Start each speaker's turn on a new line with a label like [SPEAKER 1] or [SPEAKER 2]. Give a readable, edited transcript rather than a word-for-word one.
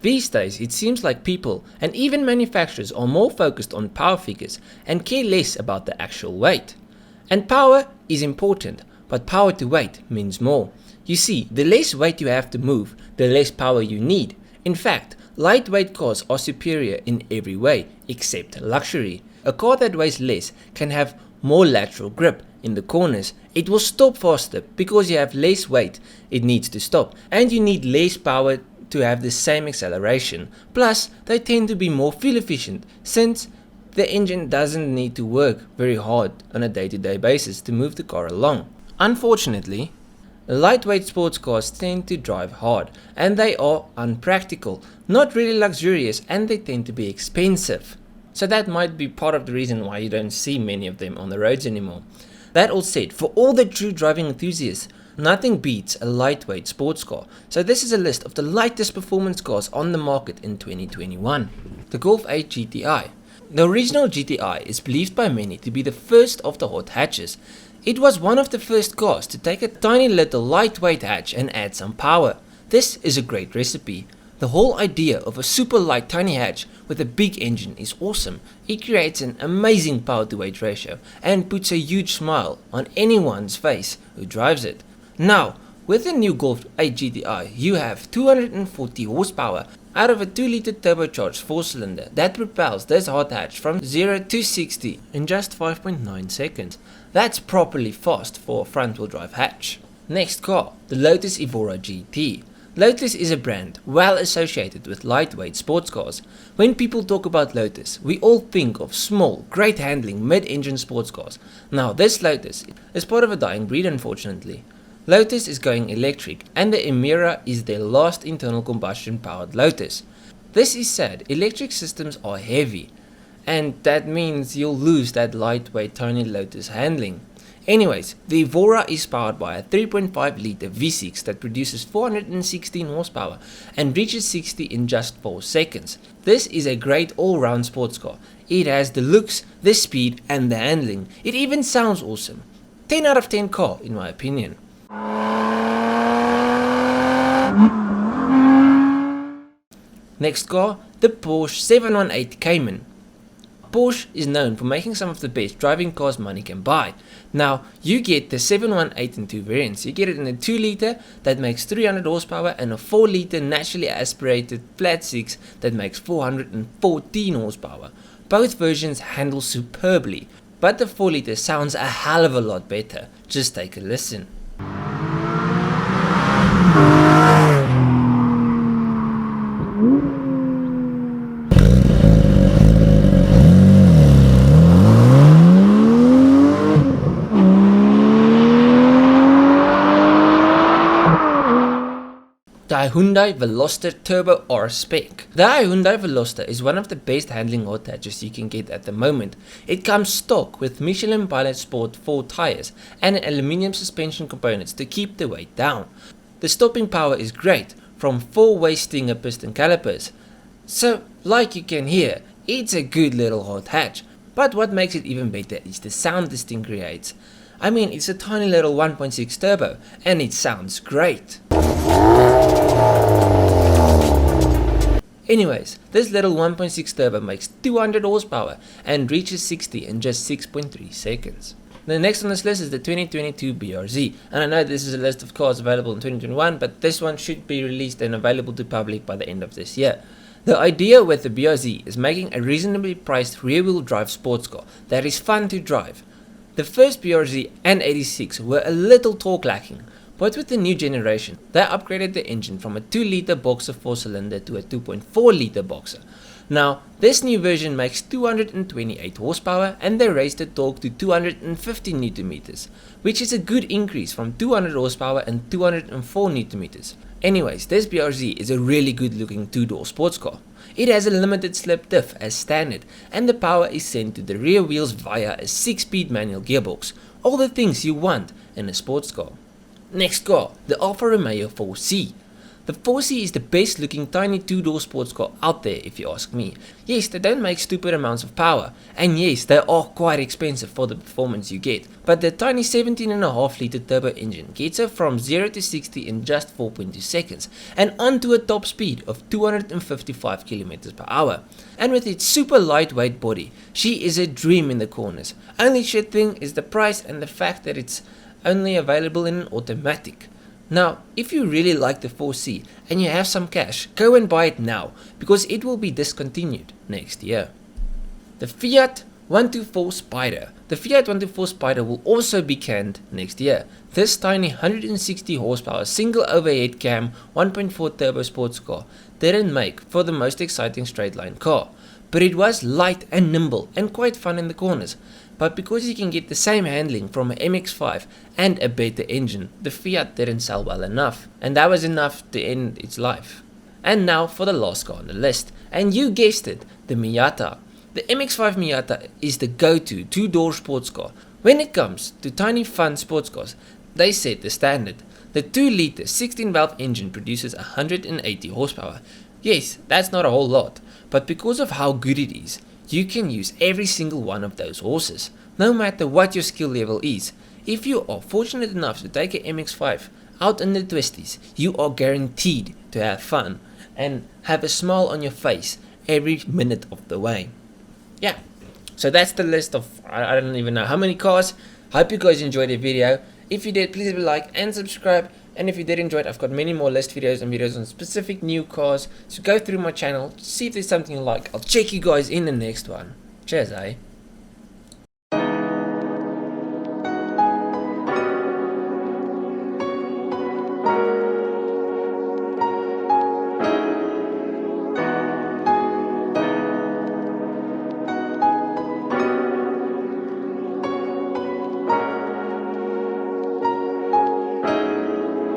[SPEAKER 1] These days it seems like people and even manufacturers are more focused on power figures and care less about the actual weight. And power is important, but power to weight means more. You see, the less weight you have to move, the less power you need. In fact, lightweight cars are superior in every way, except luxury. A car that weighs less can have more lateral grip in the corners. It will stop faster because you have less weight it needs to stop, and you need less power to have the same acceleration. Plus, they tend to be more fuel efficient since the engine doesn't need to work very hard on a day-to-day basis to move the car along. Unfortunately, lightweight sports cars tend to drive hard, and they are unpractical, not really luxurious, and they tend to be expensive. So that might be part of the reason why you don't see many of them on the roads anymore. That all said, for all the true driving enthusiasts, nothing beats a lightweight sports car. So this is a list of the lightest performance cars on the market in 2021. The Golf 8 GTI. The original GTI is believed by many to be the first of the hot hatches. It was one of the first cars to take a tiny little lightweight hatch and add some power. This is a great recipe. The whole idea of a super light tiny hatch with a big engine is awesome. It creates an amazing power to weight ratio and puts a huge smile on anyone's face who drives it. Now, with the new Golf 8 GTI, you have 240 horsepower out of a 2-liter turbocharged 4-cylinder that propels this hot hatch from 0 to 60 in just 5.9 seconds. That's properly fast for a front-wheel drive hatch. Next car, the Lotus Evora GT. Lotus is a brand well associated with lightweight sports cars. When people talk about Lotus, we all think of small, great handling mid-engine sports cars. Now this Lotus is part of a dying breed, unfortunately. Lotus is going electric, and the Emira is their last internal combustion powered Lotus. This is sad. Electric systems are heavy, and that means you'll lose that lightweight tiny Lotus handling. Anyways, the Evora is powered by a 3.5 liter V6 that produces 416 horsepower and reaches 60 in just 4 seconds. This is a great all-round sports car. It has the looks, the speed, and the handling. It even sounds awesome. 10 out of 10 car in my opinion. Next car, the Porsche 718 Cayman. Porsche is known for making some of the best driving cars money can buy. Now, you get the 718 in two variants. You get it in a 2-liter that makes 300 horsepower and a 4-liter naturally aspirated flat 6 that makes 414 horsepower. Both versions handle superbly, but the 4-liter sounds a hell of a lot better. Just take a listen. The Hyundai Veloster Turbo R Spec. The Hyundai Veloster is one of the best handling hot hatches you can get at the moment. It comes stock with Michelin Pilot Sport 4 tires and aluminium suspension components to keep the weight down. The stopping power is great from 4-way Stinger piston calipers. So, like you can hear, it's a good little hot hatch. But what makes it even better is the sound this thing creates. I mean, it's a tiny little 1.6 turbo and it sounds great. Anyways, this little 1.6 turbo makes 200 horsepower and reaches 60 in just 6.3 seconds. The next on this list is the 2022 BRZ, and I know this is a list of cars available in 2021, but this one should be released and available to public by the end of this year. The idea with the BRZ is making a reasonably priced rear-wheel drive sports car that is fun to drive. The first BRZ and 86 were a little torque lacking, but with the new generation, they upgraded the engine from a 2-liter boxer 4-cylinder to a 2.4-liter boxer. Now, this new version makes 228 horsepower and they raised the torque to 250 Nm, which is a good increase from 200 horsepower and 204 Nm. Anyways, this BRZ is a really good looking 2-door sports car. It has a limited slip diff as standard, and the power is sent to the rear wheels via a 6-speed manual gearbox. All the things you want in a sports car. Next car, the Alfa Romeo 4C. The 4C is the best looking tiny two-door sports car out there if you ask me. Yes, they don't make stupid amounts of power, and yes, they are quite expensive for the performance you get, but the tiny 17.5 litre turbo engine gets her from 0 to 60 in just 4.2 seconds, and onto a top speed of 255 km per hour. And with its super lightweight body, she is a dream in the corners. Only shit thing is the price and the fact that it's only available in an automatic. Now, if you really like the 4C and you have some cash, go and buy it now, because it will be discontinued next year. The Fiat 124 Spider. The Fiat 124 Spider will also be canned next year. This tiny 160 horsepower single overhead cam 1.4 turbo sports car didn't make for the most exciting straight line car, but it was light and nimble and quite fun in the corners. But because you can get the same handling from an MX5 and a better engine, the Fiat didn't sell well enough, and that was enough to end its life. And now for the last car on the list, and you guessed it, the Miata. The MX5 Miata is the go-to two-door sports car. When it comes to tiny fun sports cars, they set the standard. The 2-litre 16-valve engine produces 180 horsepower. Yes, that's not a whole lot, but because of how good it is, you can use every single one of those horses, no matter what your skill level is. If you are fortunate enough to take an MX5 out in the twisties, you are guaranteed to have fun and have a smile on your face every minute of the way. Yeah, so that's the list of, I don't even know how many cars. Hope you guys enjoyed the video. If you did, please leave a like and subscribe. And if you did enjoy it, I've got many more list videos and videos on specific new cars. So go through my channel, see if there's something you like. I'll check you guys in the next one. Cheers, eh?